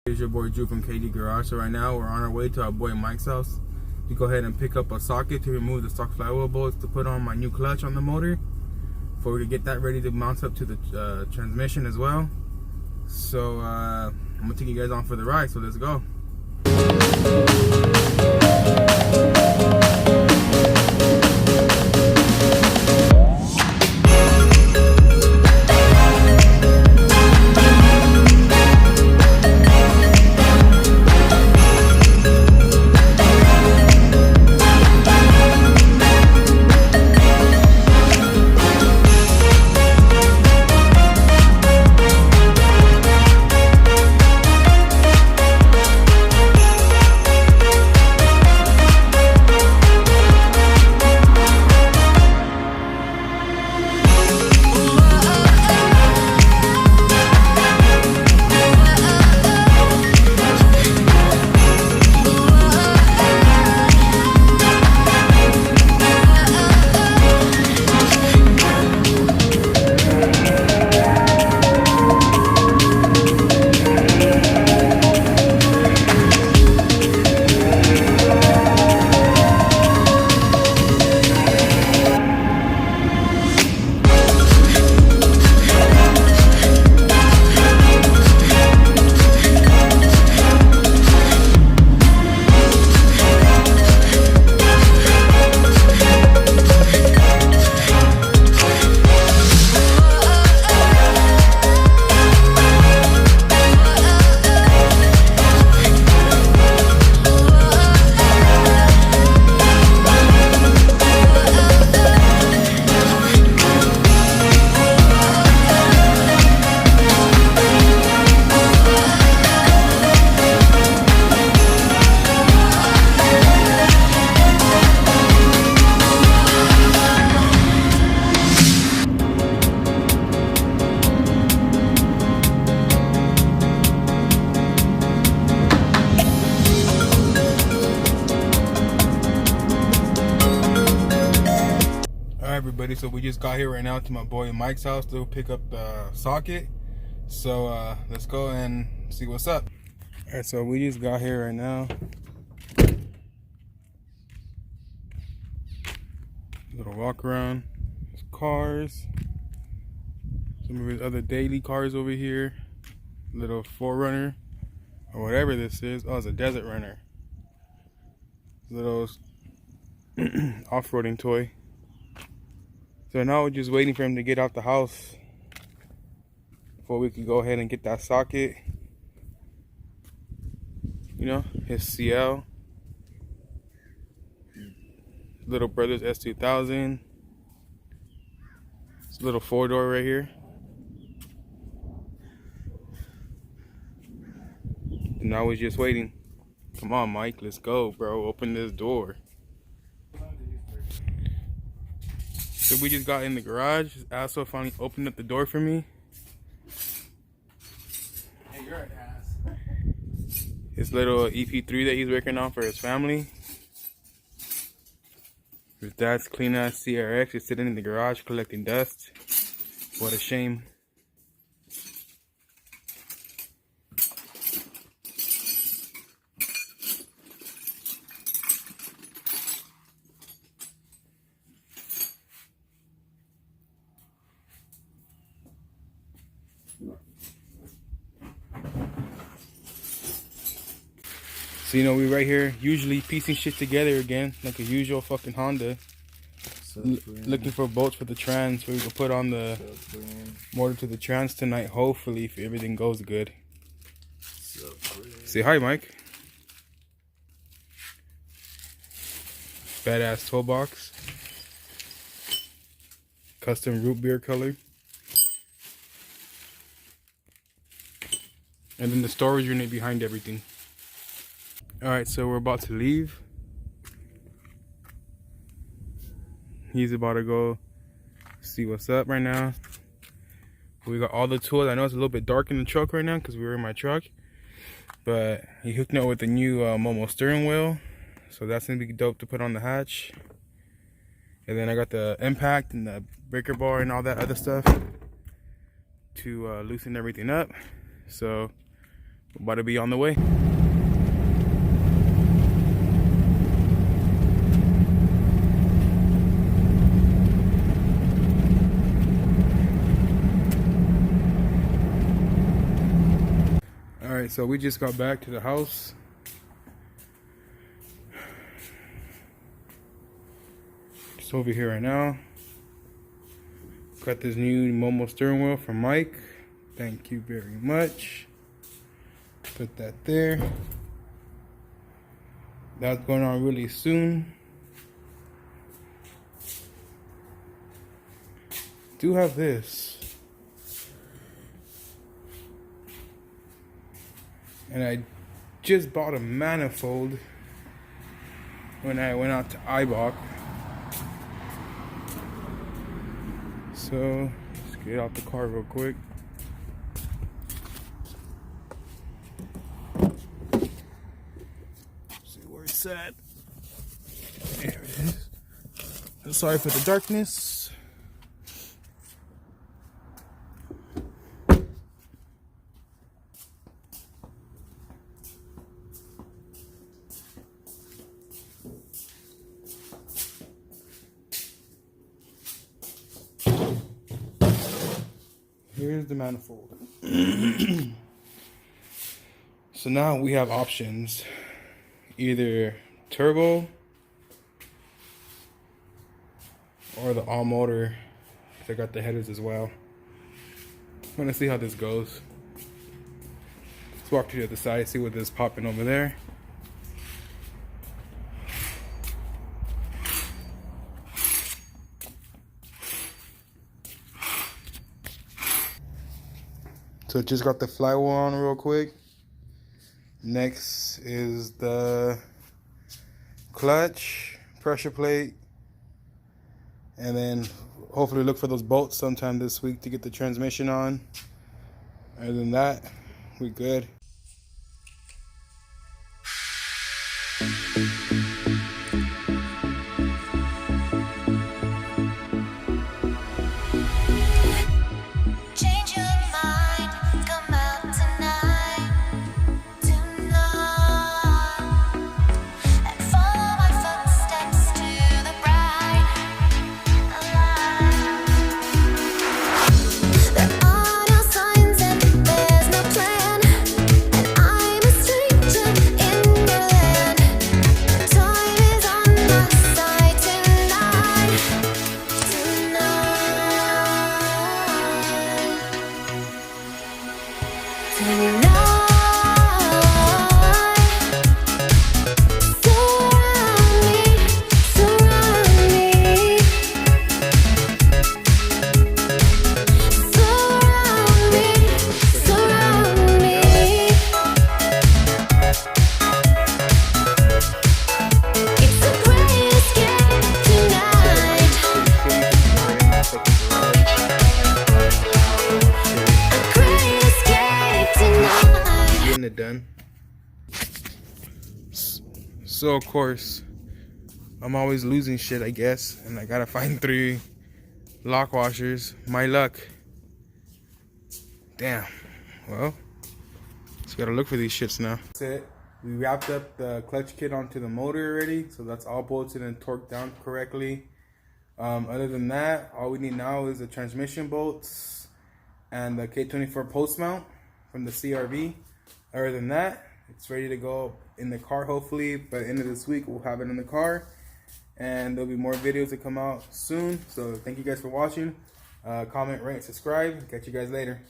Here's your boy Drew from KD Garage. So right now we're on our way to our boy Mike's house to go ahead and pick up a socket to remove the stock flywheel bolts to put on my new clutch on the motor before we get that ready to mount up to the transmission as well. So I'm gonna take you guys on for the ride, so let's go. Everybody, so we just got here right now to my boy Mike's house to pick up the socket. So let's go and see what's up. All right, so we just got here right now. Little walk around. There's cars. Some of his other daily cars over here. Little 4Runner or whatever this is. Oh, it's a Desert Runner. Little off-roading toy. So now we're just waiting for him to get out the house before we can go ahead and get that socket. You know, his CL. Little brother's S2000. It's a little 4-door right here. And now we're just waiting. Come on, Mike, let's go, bro. Open this door. So we just got in the garage. Asshole finally opened up the door for me. Hey, you're an ass. His little EP3 that he's working on for his family. His dad's clean ass CRX is sitting in the garage collecting dust. What a shame. So you know, we right here usually piecing shit together again like a usual fucking Honda. Looking for bolts for the trans so we can put on the motor to the trans tonight, hopefully, if everything goes good. Say hi, Mike. Badass toolbox. Custom root beer color. And then the storage unit behind everything. Alright, so we're about to leave. He's about to go see what's up right now. We got all the tools. I know it's a little bit dark in the truck right now because we were in my truck. But he hooked me up with the new Momo steering wheel. So that's going to be dope to put on the hatch. And then I got the impact and the breaker bar and all that other stuff to loosen everything up. So About to be on the way. Alright, so we just got back to the house. Just over here right now. Got this new Momo steering wheel from Mike. Thank you very much. Put that there. That's going on really soon. Do have this. And I just bought a manifold when I went out to Ibach. So let's get out the car real quick. See where it's at. There it is. Sorry for the darkness. Here's the manifold. So now we have options. Either turbo or the all motor. They got the headers as well. I'm gonna see how this goes. Let's walk to the other side, see what is popping over there. So just got the flywheel on real quick. Next is the clutch, pressure plate, and then hopefully look for those bolts sometime this week to get the transmission on. Other than that, we good. It done. So of course I'm always losing shit, I guess, and I gotta find 3 lock washers. My luck. Damn. Well, just gotta look for these shits now. That's it. We wrapped up the clutch kit onto the motor already, so that's all bolted and torqued down correctly. Other than that, all we need now is the transmission bolts and the K24 post mount from the CRV. Other than that, it's ready to go in the car. Hopefully by the end of this week we'll have it in the car, and there'll be more videos that come out soon. So thank you guys for watching. Comment, rate, subscribe. Catch you guys later.